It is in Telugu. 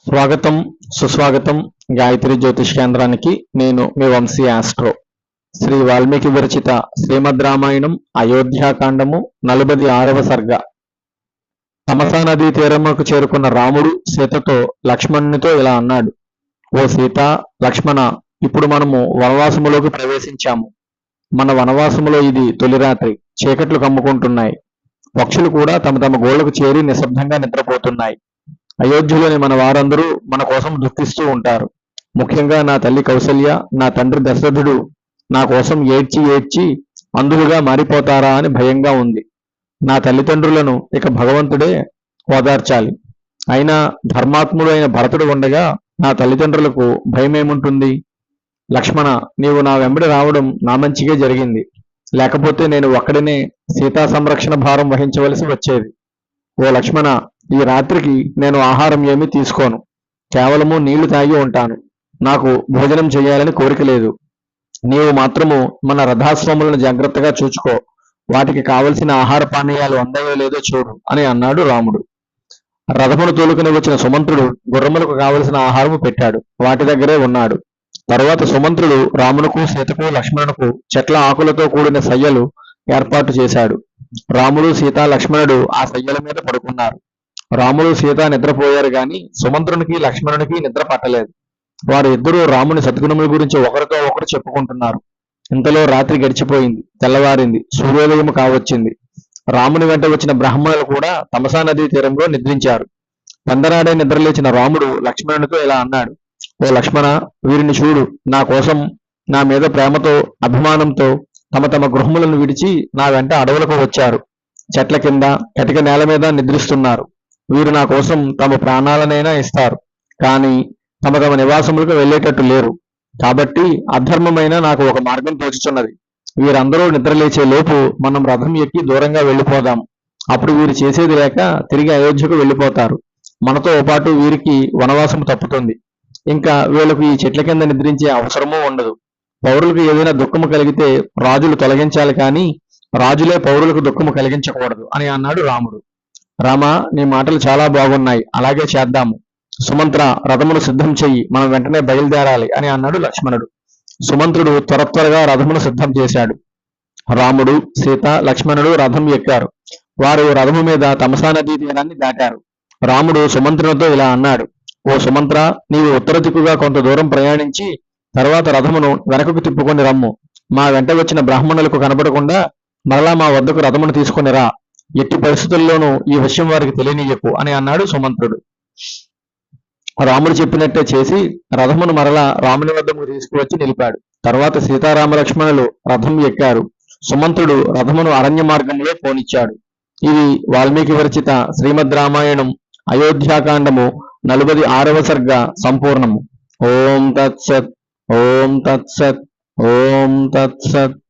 స్వాగతం సుస్వాగతం గాయత్రి జ్యోతిష్ కేంద్రానికి. నేను మీ వంశీ ఆస్ట్రో. శ్రీ వాల్మీకి విరచిత శ్రీమద్ రామాయణం అయోధ్యాకాండము 46వ సర్గ. తమసా నదీ తీరముకు చేరుకున్న రాముడు సీతతో లక్ష్మణునితో ఇలా అన్నాడు. ఓ సీత, లక్ష్మణ, ఇప్పుడు మనము వనవాసములోకి ప్రవేశించాము. మన వనవాసములో ఇది తొలి రాత్రి. చీకట్లు కమ్ముకుంటున్నాయి. పక్షులు కూడా తమ తమ గోళ్లకు చేరి నిశ్శబ్దంగా నిద్రపోతున్నాయి. అయోధ్యలోని మన వారందరూ మన కోసం దుఃఖిస్తూ ఉంటారు. ముఖ్యంగా నా తల్లి కౌసల్య, నా తండ్రి దశరథుడు నా కోసం ఏడ్చి ఏడ్చి అంధులుగా మారిపోతారా అని భయంగా ఉంది. నా తల్లిదండ్రులను ఇక భగవంతుడే ఓదార్చాలి. అయినా ధర్మాత్ముడు అయిన భరతుడు ఉండగా నా తల్లిదండ్రులకు భయమేముంటుంది? లక్ష్మణ, నీవు నా వెంబడి రావడం నా మంచిగా జరిగింది. లేకపోతే నేను ఒక్కడినే సీతా సంరక్షణ భారం వహించవలసి వచ్చేది. ఓ లక్ష్మణ, ఈ రాత్రికి నేను ఆహారం ఏమీ తీసుకోను. కేవలము నీళ్లు తాగి ఉంటాను. నాకు భోజనం చేయాలని కోరిక లేదు. నీవు మాత్రము మన రథాశ్వములను జాగ్రత్తగా చూచుకో. వాటికి కావలసిన ఆహార పానీయాలు అందాయో లేదో చూడు అని అన్నాడు రాముడు. రథమును తోలుకుని వచ్చిన సుమంత్రుడు గుర్రములకు కావలసిన ఆహారము పెట్టాడు. వాటి దగ్గరే ఉన్నాడు. తరువాత సుమంత్రుడు రామునకు, సీతకు, లక్ష్మణునకు చెట్ల ఆకులతో కూడిన సయ్యలు ఏర్పాటు చేశాడు. రాముడు, సీత, లక్ష్మణుడు ఆ సయ్యల మీద పడుకున్నారు. రాముడు, సీత నిద్రపోయారు గాని సుమంత్రునికి, లక్ష్మణునికి నిద్ర పట్టలేదు. వారు ఇద్దరూ రాముని సద్గుణముల గురించి ఒకరితో ఒకరు చెప్పుకుంటున్నారు. ఇంతలో రాత్రి గడిచిపోయింది. తెల్లవారింది. సూర్యోదయం కావచ్చింది. రాముని వెంట వచ్చిన బ్రాహ్మణులు కూడా తమసా నదీ తీరంలో నిద్రించారు. పెందరాడే నిద్రలేచిన రాముడు లక్ష్మణునితో ఇలా అన్నాడు. ఓ లక్ష్మణ, వీరిని చూడు. నా కోసం, నా మీద ప్రేమతో, అభిమానంతో తమ తమ గృహములను విడిచి నా వెంట అడవులకు వచ్చారు. చెట్ల కింద, కటిక నేల మీద నిద్రిస్తున్నారు. వీరు నా కోసం తమ ప్రాణాలనైనా ఇస్తారు. కానీ తమ తమ నివాసములకు వెళ్ళేటట్టు లేరు. కాబట్టి అధర్మమైన నాకు ఒక మార్గం తోచుచున్నది. వీరందరూ నిద్రలేచే లోపు మనం రథం ఎక్కి దూరంగా వెళ్ళిపోదాం. అప్పుడు వీరు చేసేది లేక తిరిగి అయోధ్యకు వెళ్ళిపోతారు. మనతో పాటు వీరికి వనవాసము తప్పుతుంది. ఇంకా వీళ్ళకు ఈ చెట్ల కింద నిద్రించే అవసరమూ ఉండదు. పౌరులకు ఏదైనా దుఃఖము కలిగితే రాజులు తొలగించాలి కానీ రాజులే పౌరులకు దుఃఖము కలిగించకూడదు అని అన్నాడు రాముడు. రామ, నీ మాటలు చాలా బాగున్నాయి. అలాగే చేద్దాము. సుమంత్ర, రథమును సిద్ధం చెయ్యి. మనం వెంటనే బయలుదేరాలి అని అన్నాడు లక్ష్మణుడు. సుమంత్రుడు త్వరగా రథమును సిద్ధం చేశాడు. రాముడు, సీత, లక్ష్మణుడు రథం ఎక్కారు. వారు రథము మీద తమసా నదీ తీరాన్ని దాటారు. రాముడు సుమంత్రునితో ఇలా అన్నాడు. ఓ సుమంత్ర, నీవు ఉత్తర దిక్కుగా కొంత దూరం ప్రయాణించి తర్వాత రథమును వెనకకు తిప్పుకొని రమ్ము. మా వెంట వచ్చిన బ్రాహ్మణులకు కనబడకుండా మరలా మా వద్దకు రథమును తీసుకొని రా. ఎట్టి పరిస్థితుల్లోనూ ఈ విషయం వారికి తెలియనీయకు అని అన్నాడు సుమంత్రుడు. రాముడు చెప్పినట్టే చేసి రథమును మరలా రాముని వద్దకు తీసుకువచ్చి నిలిపాడు. తర్వాత సీతారామ లక్ష్మణులు రథం ఎక్కారు. సుమంత్రుడు రథమును అరణ్య మార్గంలో పోనిచ్చాడు. ఇది వాల్మీకి విరచిత శ్రీమద్ రామాయణం అయోధ్యాకాండము 46వ సర్గ సంపూర్ణము. ఓం తత్సత్. ఓం తత్సత్. ఓం తత్సత్.